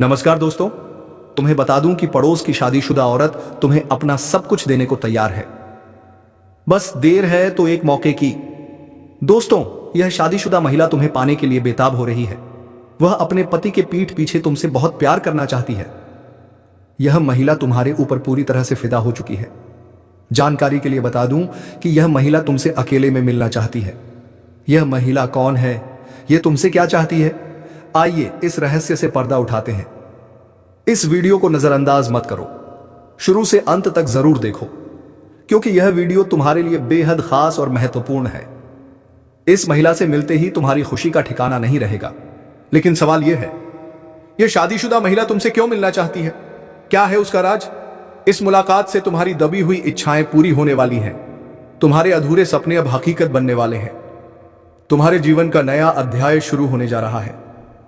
नमस्कार दोस्तों, तुम्हें बता दूं कि पड़ोस की शादीशुदा औरत तुम्हें अपना सब कुछ देने को तैयार है। बस देर है तो एक मौके की। दोस्तों, यह शादीशुदा महिला तुम्हें पाने के लिए बेताब हो रही है। वह अपने पति के पीठ पीछे तुमसे बहुत प्यार करना चाहती है। यह महिला तुम्हारे ऊपर पूरी तरह से फिदा हो चुकी है। जानकारी के लिए बता दूं कि यह महिला तुमसे अकेले में मिलना चाहती है। यह महिला कौन है, यह तुमसे क्या चाहती है, आइए इस रहस्य से पर्दा उठाते हैं। इस वीडियो को नजरअंदाज मत करो, शुरू से अंत तक जरूर देखो, क्योंकि यह वीडियो तुम्हारे लिए बेहद खास और महत्वपूर्ण है। इस महिला से मिलते ही तुम्हारी खुशी का ठिकाना नहीं रहेगा। लेकिन सवाल यह है, यह शादीशुदा महिला तुमसे क्यों मिलना चाहती है? क्या है उसका राज? इस मुलाकात से तुम्हारी दबी हुई इच्छाएं पूरी होने वाली हैं। तुम्हारे अधूरे सपने अब हकीकत बनने वाले हैं। तुम्हारे जीवन का नया अध्याय शुरू होने जा रहा है।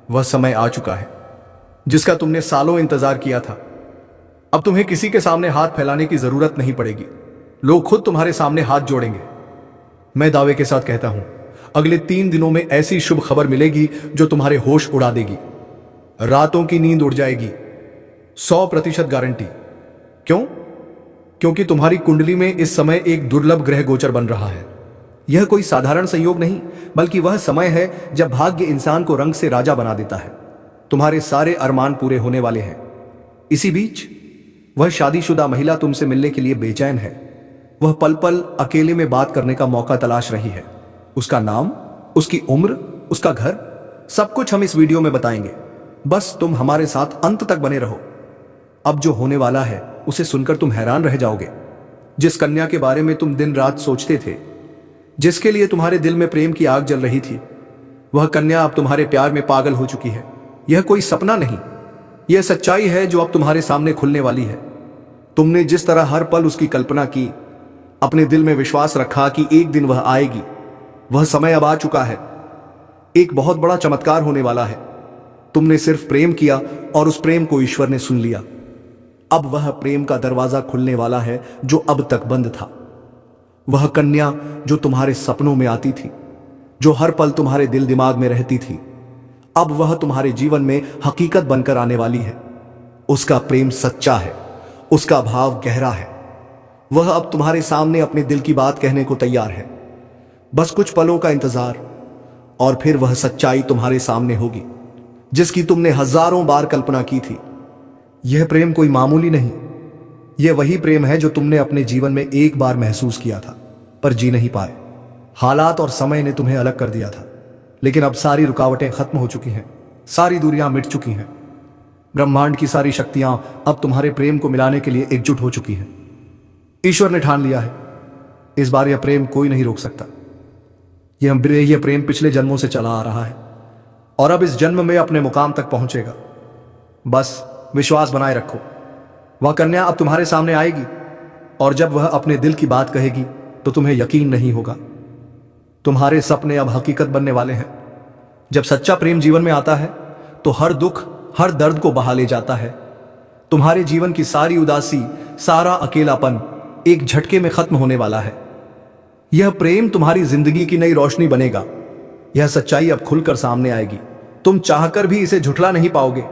वह समय आ चुका है जिसका तुमने सालों इंतजार किया था। अब तुम्हें किसी के सामने हाथ फैलाने की जरूरत नहीं पड़ेगी। लोग खुद तुम्हारे सामने हाथ जोड़ेंगे। मैं दावे के साथ कहता हूं, अगले 3 दिनों में ऐसी शुभ खबर मिलेगी जो तुम्हारे होश उड़ा देगी। रातों की नींद उड़ जाएगी, 100% गारंटी। क्यों? क्योंकि तुम्हारी कुंडली में इस समय एक दुर्लभ ग्रह गोचर बन रहा है। यह कोई साधारण संयोग नहीं, बल्कि वह समय है जब भाग्य इंसान को रंग से राजा बना देता है। तुम्हारे सारे अरमान पूरे होने वाले हैं। इसी बीच वह शादीशुदा महिला तुमसे मिलने के लिए बेचैन है। वह पल पल अकेले में बात करने का मौका तलाश रही है। उसका नाम, उसकी उम्र, उसका घर, सब कुछ हम इस वीडियो में बताएंगे। बस तुम हमारे साथ अंत तक बने रहो। अब जो होने वाला है उसे सुनकर तुम हैरान रह जाओगे। जिस कन्या के बारे में तुम दिन रात सोचते थे, जिसके लिए तुम्हारे दिल में प्रेम की आग जल रही थी, वह कन्या अब तुम्हारे प्यार में पागल हो चुकी है। यह कोई सपना नहीं, यह सच्चाई है जो अब तुम्हारे सामने खुलने वाली है। तुमने जिस तरह हर पल उसकी कल्पना की, अपने दिल में विश्वास रखा कि एक दिन वह आएगी, वह समय अब आ चुका है। एक बहुत बड़ा चमत्कार होने वाला है। तुमने सिर्फ प्रेम किया और उस प्रेम को ईश्वर ने सुन लिया। अब वह प्रेम का दरवाजा खुलने वाला है जो अब तक बंद था। वह कन्या जो तुम्हारे सपनों में आती थी, जो हर पल तुम्हारे दिल दिमाग में रहती थी, अब वह तुम्हारे जीवन में हकीकत बनकर आने वाली है। उसका प्रेम सच्चा है, उसका भाव गहरा है। वह अब तुम्हारे सामने अपने दिल की बात कहने को तैयार है। बस कुछ पलों का इंतजार और फिर वह सच्चाई तुम्हारे सामने होगी जिसकी तुमने हजारों बार कल्पना की थी। यह प्रेम कोई मामूली नहीं, यह वही प्रेम है जो तुमने अपने जीवन में एक बार महसूस किया था पर जी नहीं पाए। हालात और समय ने तुम्हें अलग कर दिया था, लेकिन अब सारी रुकावटें खत्म हो चुकी हैं, सारी दूरियां मिट चुकी हैं। ब्रह्मांड की सारी शक्तियां अब तुम्हारे प्रेम को मिलाने के लिए एकजुट हो चुकी हैं। ईश्वर ने ठान लिया है, इस बार यह प्रेम कोई नहीं रोक सकता। यह प्रेम पिछले जन्मों से चला आ रहा है और अब इस जन्म में अपने मुकाम तक पहुंचेगा। बस विश्वास बनाए रखो। वह कन्या अब तुम्हारे सामने आएगी और जब वह अपने दिल की बात कहेगी तो तुम्हें यकीन नहीं होगा। तुम्हारे सपने अब हकीकत बनने वाले हैं। जब सच्चा प्रेम जीवन में आता है तो हर दुख, हर दर्द को बहा ले जाता है। तुम्हारे जीवन की सारी उदासी, सारा अकेलापन एक झटके में खत्म होने वाला है। यह प्रेम तुम्हारी जिंदगी की नई रोशनी बनेगा। यह सच्चाई अब खुलकर सामने आएगी। तुम चाहकर भी इसे झुठला नहीं पाओगे।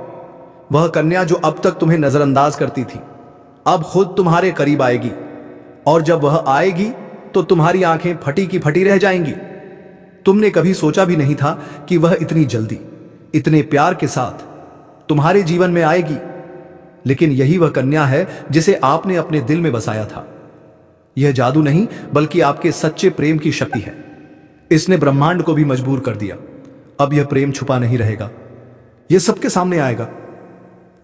वह कन्या जो अब तक तुम्हें नजरअंदाज करती थी, अब खुद तुम्हारे करीब आएगी और जब वह आएगी तो तुम्हारी आंखें फटी की फटी रह जाएंगी। तुमने कभी सोचा भी नहीं था कि वह इतनी जल्दी, इतने प्यार के साथ तुम्हारे जीवन में आएगी, लेकिन यही वह कन्या है जिसे आपने अपने दिल में बसाया था। यह जादू नहीं, बल्कि आपके सच्चे प्रेम की शक्ति है। इसने ब्रह्मांड को भी मजबूर कर दिया। अब यह प्रेम छुपा नहीं रहेगा, यह सबके सामने आएगा।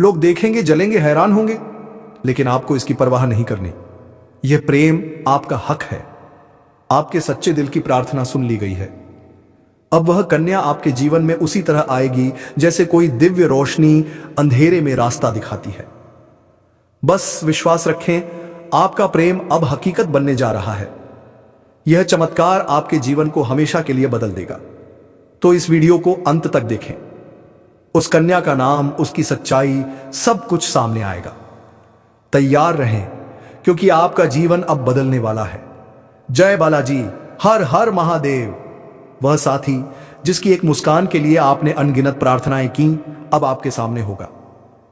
लोग देखेंगे, जलेंगे, हैरान होंगे, लेकिन आपको इसकी परवाह नहीं करनी। यह प्रेम आपका हक है। आपके सच्चे दिल की प्रार्थना सुन ली गई है। अब वह कन्या आपके जीवन में उसी तरह आएगी जैसे कोई दिव्य रोशनी अंधेरे में रास्ता दिखाती है। बस विश्वास रखें, आपका प्रेम अब हकीकत बनने जा रहा है। यह चमत्कार आपके जीवन को हमेशा के लिए बदल देगा। तो इस वीडियो को अंत तक देखें। उस कन्या का नाम, उसकी सच्चाई, सब कुछ सामने आएगा। तैयार रहें, क्योंकि आपका जीवन अब बदलने वाला है। जय बालाजी, हर हर महादेव। वह साथी जिसकी एक मुस्कान के लिए आपने अनगिनत प्रार्थनाएं की, अब आपके सामने होगा।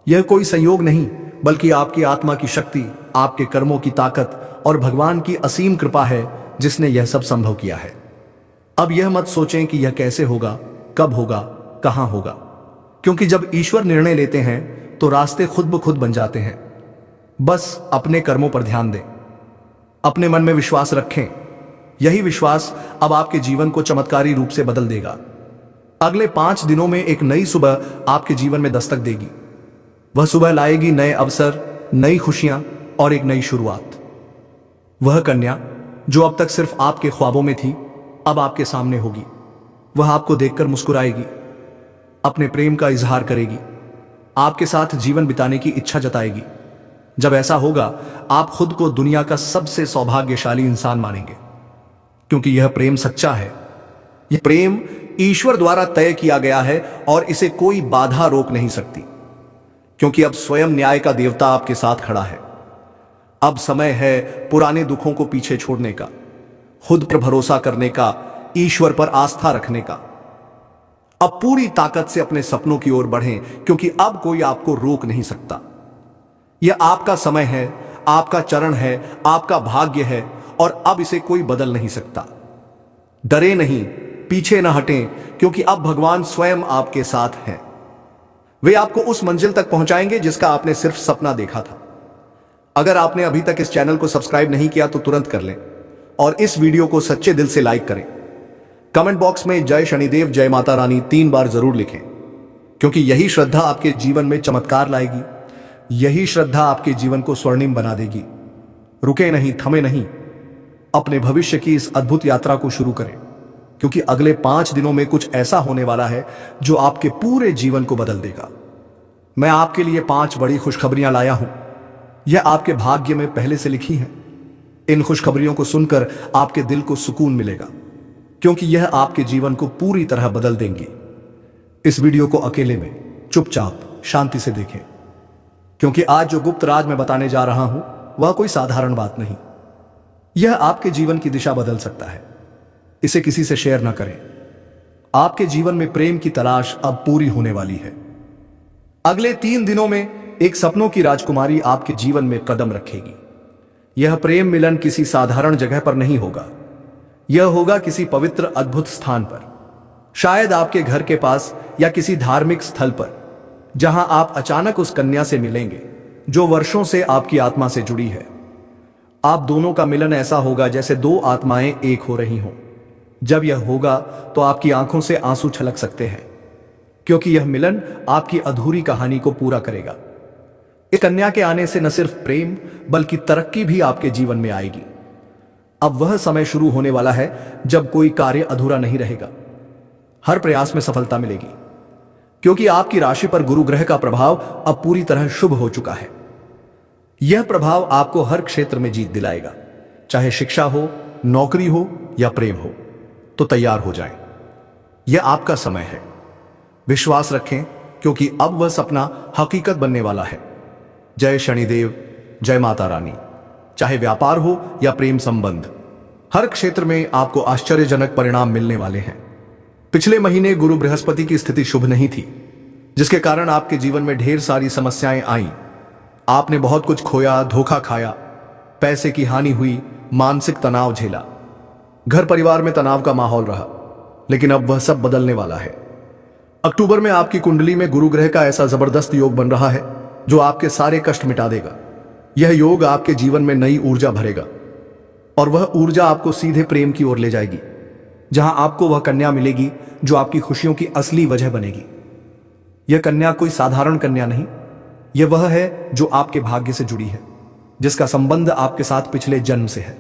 यह कोई संयोग नहीं, बल्कि आपकी आत्मा की शक्ति, आपके कर्मों की ताकत और भगवान की असीम कृपा है जिसने यह सब संभव किया है। अब यह मत सोचें कि यह कैसे होगा, कब होगा, कहां होगा, क्योंकि जब ईश्वर निर्णय लेते हैं तो रास्ते खुद ब खुद बन जाते हैं। बस अपने कर्मों पर ध्यान दें, अपने मन में विश्वास रखें। यही विश्वास अब आपके जीवन को चमत्कारी रूप से बदल देगा। अगले 5 दिनों में एक नई सुबह आपके जीवन में दस्तक देगी। वह सुबह लाएगी नए अवसर, नई खुशियां और एक नई शुरुआत। वह कन्या जो अब तक सिर्फ आपके ख्वाबों में थी, अब आपके सामने होगी। वह आपको देखकर मुस्कुराएगी, अपने प्रेम का इजहार करेगी, आपके साथ जीवन बिताने की इच्छा जताएगी। जब ऐसा होगा, आप खुद को दुनिया का सबसे सौभाग्यशाली इंसान मानेंगे, क्योंकि यह प्रेम सच्चा है। यह प्रेम ईश्वर द्वारा तय किया गया है और इसे कोई बाधा रोक नहीं सकती, क्योंकि अब स्वयं न्याय का देवता आपके साथ खड़ा है। अब समय है पुराने दुखों को पीछे छोड़ने का, खुद पर भरोसा करने का, ईश्वर पर आस्था रखने का। अब पूरी ताकत से अपने सपनों की ओर बढ़ें, क्योंकि अब कोई आपको रोक नहीं सकता। यह आपका समय है, आपका चरण है, आपका भाग्य है और अब इसे कोई बदल नहीं सकता। डरे नहीं, पीछे न हटें, क्योंकि अब भगवान स्वयं आपके साथ हैं। वे आपको उस मंजिल तक पहुंचाएंगे जिसका आपने सिर्फ सपना देखा था। अगर आपने अभी तक इस चैनल को सब्सक्राइब नहीं किया तो तुरंत कर लें और इस वीडियो को सच्चे दिल से लाइक करें। कमेंट बॉक्स में जय शनिदेव, जय माता रानी 3 बार जरूर लिखें, क्योंकि यही श्रद्धा आपके जीवन में चमत्कार लाएगी। यही श्रद्धा आपके जीवन को स्वर्णिम बना देगी। रुके नहीं, थमे नहीं, अपने भविष्य की इस अद्भुत यात्रा को शुरू करें, क्योंकि अगले 5 दिनों में कुछ ऐसा होने वाला है जो आपके पूरे जीवन को बदल देगा। मैं आपके लिए 5 बड़ी खुशखबरियां लाया हूं। यह आपके भाग्य में पहले से लिखी हैं। इन खुशखबरियों को सुनकर आपके दिल को सुकून मिलेगा, क्योंकि यह आपके जीवन को पूरी तरह बदल देंगी। इस वीडियो को अकेले में चुपचाप शांति से देखें, क्योंकि आज जो गुप्त राज मैं बताने जा रहा हूं वह कोई साधारण बात नहीं। यह आपके जीवन की दिशा बदल सकता है। इसे किसी से शेयर ना करें। आपके जीवन में प्रेम की तलाश अब पूरी होने वाली है। अगले 3 दिनों में एक सपनों की राजकुमारी आपके जीवन में कदम रखेगी। यह प्रेम मिलन किसी साधारण जगह पर नहीं होगा। यह होगा किसी पवित्र अद्भुत स्थान पर, शायद आपके घर के पास या किसी धार्मिक स्थल पर, जहां आप अचानक उस कन्या से मिलेंगे जो वर्षों से आपकी आत्मा से जुड़ी है। आप दोनों का मिलन ऐसा होगा जैसे 2 आत्माएं एक हो रही हों। जब यह होगा तो आपकी आंखों से आंसू छलक सकते हैं, क्योंकि यह मिलन आपकी अधूरी कहानी को पूरा करेगा। इस कन्या के आने से न सिर्फ प्रेम बल्कि तरक्की भी आपके जीवन में आएगी। अब वह समय शुरू होने वाला है जब कोई कार्य अधूरा नहीं रहेगा। हर प्रयास में सफलता मिलेगी, क्योंकि आपकी राशि पर गुरु ग्रह का प्रभाव अब पूरी तरह शुभ हो चुका है। यह प्रभाव आपको हर क्षेत्र में जीत दिलाएगा, चाहे शिक्षा हो, नौकरी हो या प्रेम हो। तो तैयार हो जाएं। यह आपका समय है। विश्वास रखें, क्योंकि अब वह सपना हकीकत बनने वाला है। जय शनिदेव, जय माता रानी। चाहे व्यापार हो या प्रेम संबंध, हर क्षेत्र में आपको आश्चर्यजनक परिणाम मिलने वाले हैं। पिछले महीने गुरु बृहस्पति की स्थिति शुभ नहीं थी, जिसके कारण आपके जीवन में ढेर सारी समस्याएं आईं। आपने बहुत कुछ खोया, धोखा खाया, पैसे की हानि हुई, मानसिक तनाव झेला, घर परिवार में तनाव का माहौल रहा। लेकिन अब वह सब बदलने वाला है। अक्टूबर में आपकी कुंडली में गुरु ग्रह का ऐसा जबरदस्त योग बन रहा है जो आपके सारे कष्ट मिटा देगा। यह योग आपके जीवन में नई ऊर्जा भरेगा और वह ऊर्जा आपको सीधे प्रेम की ओर ले जाएगी, जहां आपको वह कन्या मिलेगी जो आपकी खुशियों की असली वजह बनेगी। यह कन्या कोई साधारण कन्या नहीं, यह वह है जो आपके भाग्य से जुड़ी है, जिसका संबंध आपके साथ पिछले जन्म से है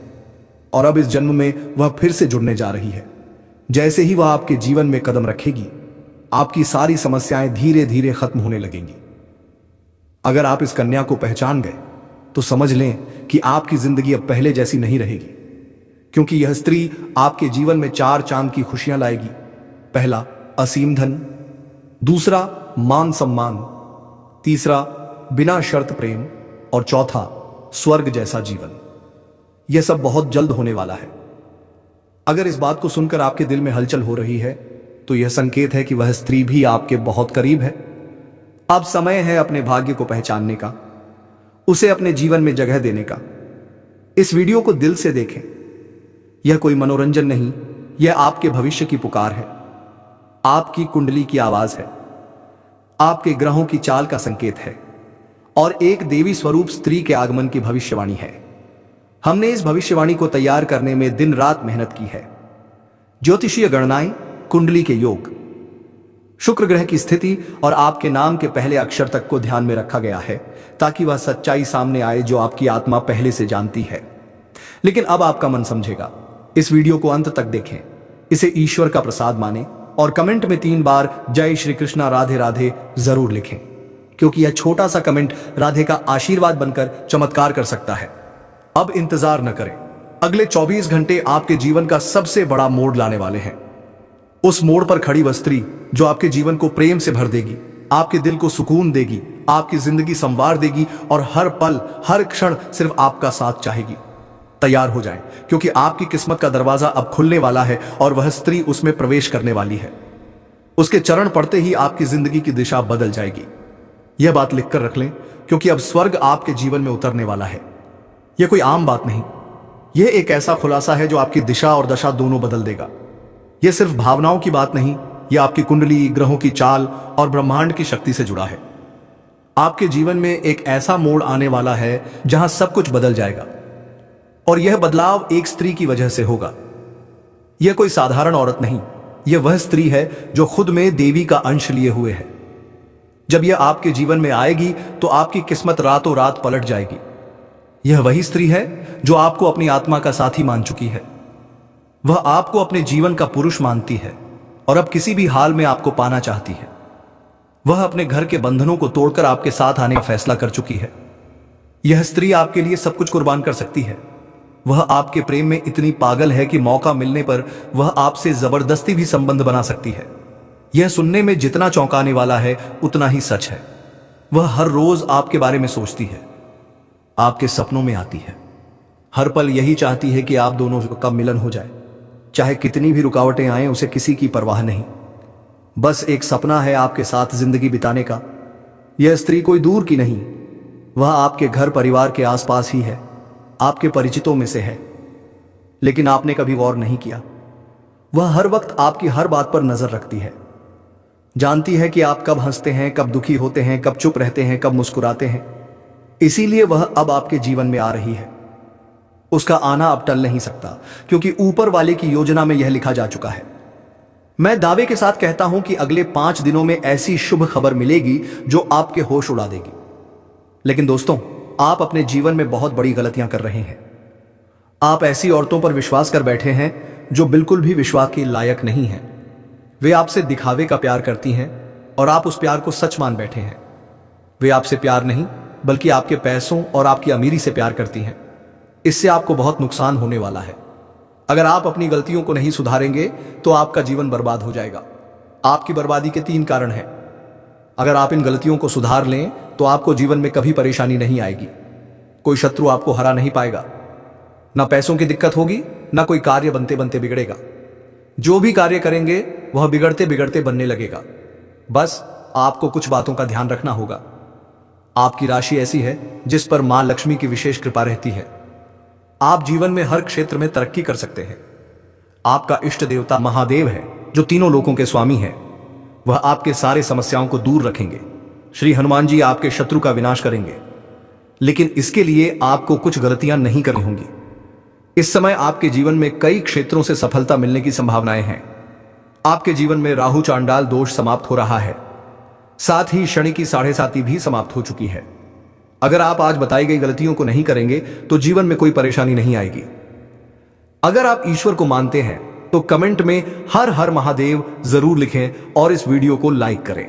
और अब इस जन्म में वह फिर से जुड़ने जा रही है। जैसे ही वह आपके जीवन में कदम रखेगी, आपकी सारी समस्याएं धीरे धीरे खत्म होने लगेंगी। अगर आप इस कन्या को पहचान गए तो समझ लें कि आपकी जिंदगी अब पहले जैसी नहीं रहेगी, क्योंकि यह स्त्री आपके जीवन में 4 चांद की खुशियां लाएगी। पहला, असीम धन। दूसरा, मान सम्मान। तीसरा, बिना शर्त प्रेम। और चौथा, स्वर्ग जैसा जीवन। यह सब बहुत जल्द होने वाला है। अगर इस बात को सुनकर आपके दिल में हलचल हो रही है तो यह संकेत है कि वह स्त्री भी आपके बहुत करीब है। अब समय है अपने भाग्य को पहचानने का, उसे अपने जीवन में जगह देने का। इस वीडियो को दिल से देखें। यह कोई मनोरंजन नहीं, यह आपके भविष्य की पुकार है, आपकी कुंडली की आवाज है, आपके ग्रहों की चाल का संकेत है और एक देवी स्वरूप स्त्री के आगमन की भविष्यवाणी है। हमने इस भविष्यवाणी को तैयार करने में दिन रात मेहनत की है। ज्योतिषीय गणनाएं, कुंडली के योग, शुक्र ग्रह की स्थिति और आपके नाम के पहले अक्षर तक को ध्यान में रखा गया है ताकि वह सच्चाई सामने आए जो आपकी आत्मा पहले से जानती है। लेकिन अब आपका मन समझेगा। इस वीडियो को अंत तक देखें, इसे ईश्वर का प्रसाद माने और कमेंट में 3 बार जय श्री कृष्णा राधे राधे जरूर लिखें, क्योंकि यह छोटा सा कमेंट राधे का आशीर्वाद बनकर चमत्कार कर सकता है। अब इंतजार न करें, अगले 24 घंटे आपके जीवन का सबसे बड़ा मोड़ लाने वाले हैं। उस मोड़ पर खड़ी वह स्त्री जो आपके जीवन को प्रेम से भर देगी, आपके दिल को सुकून देगी, आपकी जिंदगी संवार देगी और हर पल हर क्षण सिर्फ आपका साथ चाहेगी। तैयार हो जाएं, क्योंकि आपकी किस्मत का दरवाजा अब खुलने वाला है और वह स्त्री उसमें प्रवेश करने वाली है। उसके चरण पड़ते ही आपकी जिंदगी की दिशा बदल जाएगी। यह बात लिखकर रख लें, क्योंकि अब स्वर्ग आपके जीवन में उतरने वाला है। यह कोई आम बात नहीं, यह एक ऐसा खुलासा है जो आपकी दिशा और दशा दोनों बदल देगा। यह सिर्फ भावनाओं की बात नहीं, यह आपकी कुंडली, ग्रहों की चाल और ब्रह्मांड की शक्ति से जुड़ा है। आपके जीवन में एक ऐसा मोड़ आने वाला है जहां सब कुछ बदल जाएगा और यह बदलाव एक स्त्री की वजह से होगा। यह कोई साधारण औरत नहीं, यह वह स्त्री है जो खुद में देवी का अंश लिए हुए है। जब यह आपके जीवन में आएगी तो आपकी किस्मत रातों रात पलट जाएगी। यह वही स्त्री है जो आपको अपनी आत्मा का साथी मान चुकी है। वह आपको अपने जीवन का पुरुष मानती है और अब किसी भी हाल में आपको पाना चाहती है। वह अपने घर के बंधनों को तोड़कर आपके साथ आने का फैसला कर चुकी है। यह स्त्री आपके लिए सब कुछ कुर्बान कर सकती है। वह आपके प्रेम में इतनी पागल है कि मौका मिलने पर वह आपसे जबरदस्ती भी संबंध बना सकती है। यह सुनने में जितना चौंकाने वाला है उतना ही सच है। वह हर रोज आपके बारे में सोचती है, आपके सपनों में आती है, हर पल यही चाहती है कि आप दोनों का मिलन हो जाए। चाहे कितनी भी रुकावटें आए, उसे किसी की परवाह नहीं। बस एक सपना है आपके साथ जिंदगी बिताने का। यह स्त्री कोई दूर की नहीं, वह आपके घर परिवार के आसपास ही है, आपके परिचितों में से है। लेकिन आपने कभी गौर नहीं किया, वह हर वक्त आपकी हर बात पर नजर रखती है, जानती है कि आप कब हंसते हैं, कब दुखी होते हैं, कब चुप रहते हैं, कब मुस्कुराते हैं। इसीलिए वह अब आपके जीवन में आ रही है। उसका आना अब टल नहीं सकता, क्योंकि ऊपर वाले की योजना में यह लिखा जा चुका है। मैं दावे के साथ कहता हूं कि अगले 5 दिनों में ऐसी शुभ खबर मिलेगी जो आपके होश उड़ा देगी। लेकिन दोस्तों, आप अपने जीवन में बहुत बड़ी गलतियां कर रहे हैं। आप ऐसी औरतों पर विश्वास कर बैठे हैं जो बिल्कुल भी विश्वास के लायक नहीं हैं। वे आपसे दिखावे का प्यार करती हैं और आप उस प्यार को सच मान बैठे हैं। वे आपसे प्यार नहीं बल्कि आपके पैसों और आपकी अमीरी से प्यार करती हैं। इससे आपको बहुत नुकसान होने वाला है। अगर आप अपनी गलतियों को नहीं सुधारेंगे तो आपका जीवन बर्बाद हो जाएगा। आपकी बर्बादी के 3 कारण हैं। अगर आप इन गलतियों को सुधार लें तो आपको जीवन में कभी परेशानी नहीं आएगी। कोई शत्रु आपको हरा नहीं पाएगा, ना पैसों की दिक्कत होगी, ना कोई कार्य बनते बनते बिगड़ेगा। जो भी कार्य करेंगे वह बिगड़ते बिगड़ते बनने लगेगा। बस आपको कुछ बातों का ध्यान रखना होगा। आपकी राशि ऐसी है जिस पर मां लक्ष्मी की विशेष कृपा रहती है। आप जीवन में हर क्षेत्र में तरक्की कर सकते हैं। आपका इष्ट देवता महादेव है जो तीनों लोकों के स्वामी है। वह आपके सारे समस्याओं को दूर रखेंगे। श्री हनुमान जी आपके शत्रु का विनाश करेंगे। लेकिन इसके लिए आपको कुछ गलतियां नहीं करनी होंगी। इस समय आपके जीवन में कई क्षेत्रों से सफलता मिलने की संभावनाएं हैं। आपके जीवन में राहु चांडाल दोष समाप्त हो रहा है, साथ ही शनि की 7.5 भी समाप्त हो चुकी है। अगर आप आज बताई गई गलतियों को नहीं करेंगे तो जीवन में कोई परेशानी नहीं आएगी। अगर आप ईश्वर को मानते हैं तो कमेंट में हर हर महादेव जरूर लिखें और इस वीडियो को लाइक करें।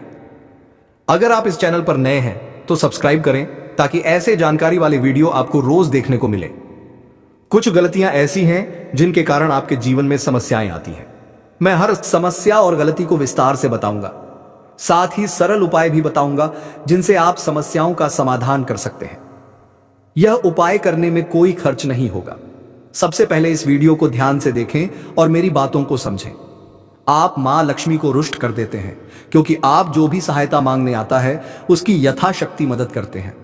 अगर आप इस चैनल पर नए हैं तो सब्सक्राइब करें ताकि ऐसे जानकारी वाले वीडियो आपको रोज देखने को मिले। कुछ गलतियां ऐसी हैं जिनके कारण आपके जीवन में समस्याएं आती हैं। मैं हर समस्या और गलती को विस्तार से बताऊंगा, साथ ही सरल उपाय भी बताऊंगा जिनसे आप समस्याओं का समाधान कर सकते हैं। यह उपाय करने में कोई खर्च नहीं होगा। सबसे पहले इस वीडियो को ध्यान से देखें और मेरी बातों को समझें। आप मां लक्ष्मी को रुष्ट कर देते हैं, क्योंकि आप जो भी सहायता मांगने आता है उसकी यथाशक्ति मदद करते हैं।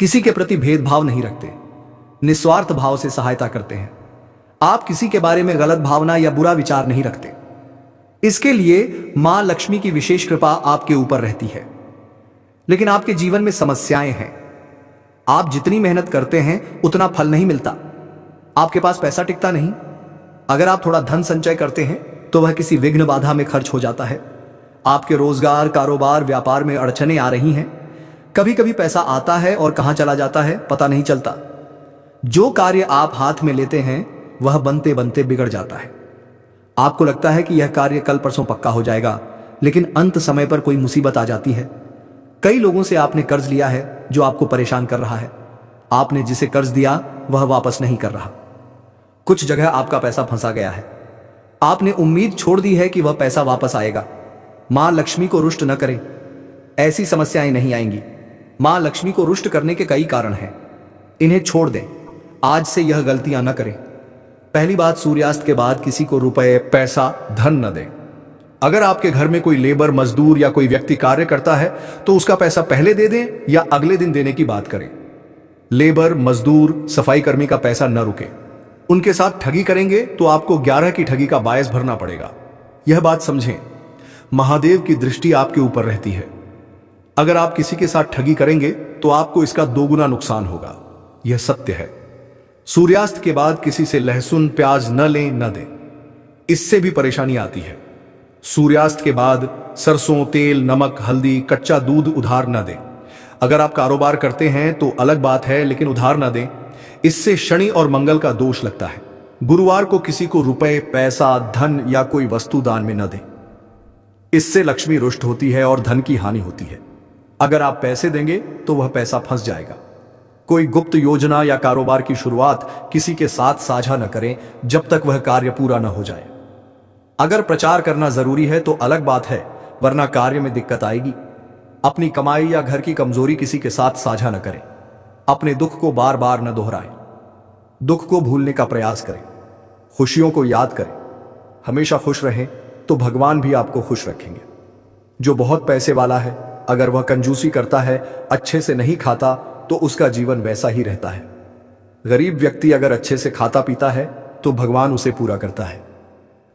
किसी के प्रति भेदभाव नहीं रखते, निस्वार्थ भाव से सहायता करते हैं। आप किसी के बारे में गलत भावना या बुरा विचार नहीं रखते। इसके लिए मां लक्ष्मी की विशेष कृपा आपके ऊपर रहती है। लेकिन आपके जीवन में समस्याएं हैं। आप जितनी मेहनत करते हैं उतना फल नहीं मिलता। आपके पास पैसा टिकता नहीं। अगर आप थोड़ा धन संचय करते हैं तो वह किसी विघ्न बाधा में खर्च हो जाता है। आपके रोजगार, कारोबार, व्यापार में अड़चनें आ रही हैं। कभी कभी पैसा आता है और कहां चला जाता है पता नहीं चलता। जो कार्य आप हाथ में लेते हैं वह बनते बनते बिगड़ जाता है। आपको लगता है कि यह कार्य कल परसों पक्का हो जाएगा, लेकिन अंत समय पर कोई मुसीबत आ जाती है। कई लोगों से आपने कर्ज लिया है जो आपको परेशान कर रहा है। आपने जिसे कर्ज दिया वह वापस नहीं कर रहा। कुछ जगह आपका पैसा फंसा गया है। आपने उम्मीद छोड़ दी है कि वह पैसा वापस आएगा। मां लक्ष्मी को रुष्ट न करें, ऐसी समस्याएं नहीं आएंगी। मां लक्ष्मी को रुष्ट करने के कई कारण हैं, इन्हें छोड़ दें। आज से यह गलतियां न करें। पहली बात, सूर्यास्त के बाद किसी को रुपए, पैसा, धन न दें। अगर आपके घर में कोई लेबर, मजदूर या कोई व्यक्ति कार्य करता है तो उसका पैसा पहले दे दें या अगले दिन देने की बात करें। लेबर, मजदूर, सफाई कर्मी का पैसा न रुके। उनके साथ ठगी करेंगे तो आपको 11 की ठगी का बायस भरना पड़ेगा। यह बात समझें, महादेव की दृष्टि आपके ऊपर रहती है। अगर आप किसी के साथ ठगी करेंगे तो आपको इसका दोगुना नुकसान होगा, यह सत्य है। सूर्यास्त के बाद किसी से लहसुन, प्याज न लें, न दें, इससे भी परेशानी आती है। सूर्यास्त के बाद सरसों तेल, नमक, हल्दी, कच्चा दूध उधार न दें। अगर आप कारोबार करते हैं तो अलग बात है, लेकिन उधार न दें, इससे शनि और मंगल का दोष लगता है। गुरुवार को किसी को रुपए, पैसा, धन या कोई वस्तु दान में न दें, इससे लक्ष्मी रुष्ट होती है और धन की हानि होती है। अगर आप पैसे देंगे तो वह पैसा फंस जाएगा। कोई गुप्त योजना या कारोबार की शुरुआत किसी के साथ साझा न करें जब तक वह कार्य पूरा न हो जाए। अगर प्रचार करना जरूरी है तो अलग बात है, वरना कार्य में दिक्कत आएगी। अपनी कमाई या घर की कमजोरी किसी के साथ साझा न करें। अपने दुख को बार बार न दोहराएं। दुख को भूलने का प्रयास करें, खुशियों को याद करें। हमेशा खुश रहें तो भगवान भी आपको खुश रखेंगे। जो बहुत पैसे वाला है, अगर वह कंजूसी करता है, अच्छे से नहीं खाता, तो उसका जीवन वैसा ही रहता है। गरीब व्यक्ति अगर अच्छे से खाता पीता है तो भगवान उसे पूरा करता है।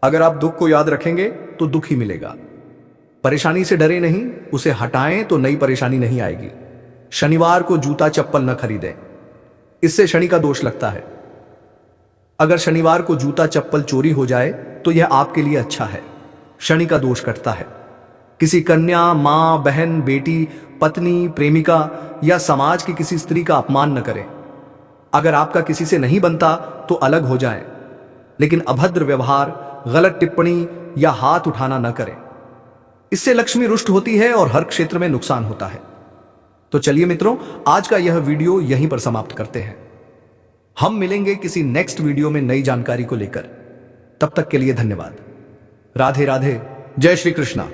अगर आप दुख को याद रखेंगे तो दुख ही मिलेगा। परेशानी से डरे नहीं, उसे हटाएं तो नई परेशानी नहीं आएगी। शनिवार को जूता चप्पल न खरीदें, इससे शनि का दोष लगता है। अगर शनिवार को जूता चप्पल चोरी हो जाए तो यह आपके लिए अच्छा है, शनि का दोष कटता है। किसी कन्या, मां, बहन, बेटी, पत्नी, प्रेमिका या समाज की किसी स्त्री का अपमान न करें। अगर आपका किसी से नहीं बनता तो अलग हो जाएं, लेकिन अभद्र व्यवहार, गलत टिप्पणी या हाथ उठाना न करें। इससे लक्ष्मी रुष्ट होती है और हर क्षेत्र में नुकसान होता है। तो चलिए मित्रों, आज का यह वीडियो यहीं पर समाप्त करते हैं। हम मिलेंगे किसी नेक्स्ट वीडियो में नई जानकारी को लेकर। तब तक के लिए धन्यवाद। राधे राधे। जय श्री कृष्णा।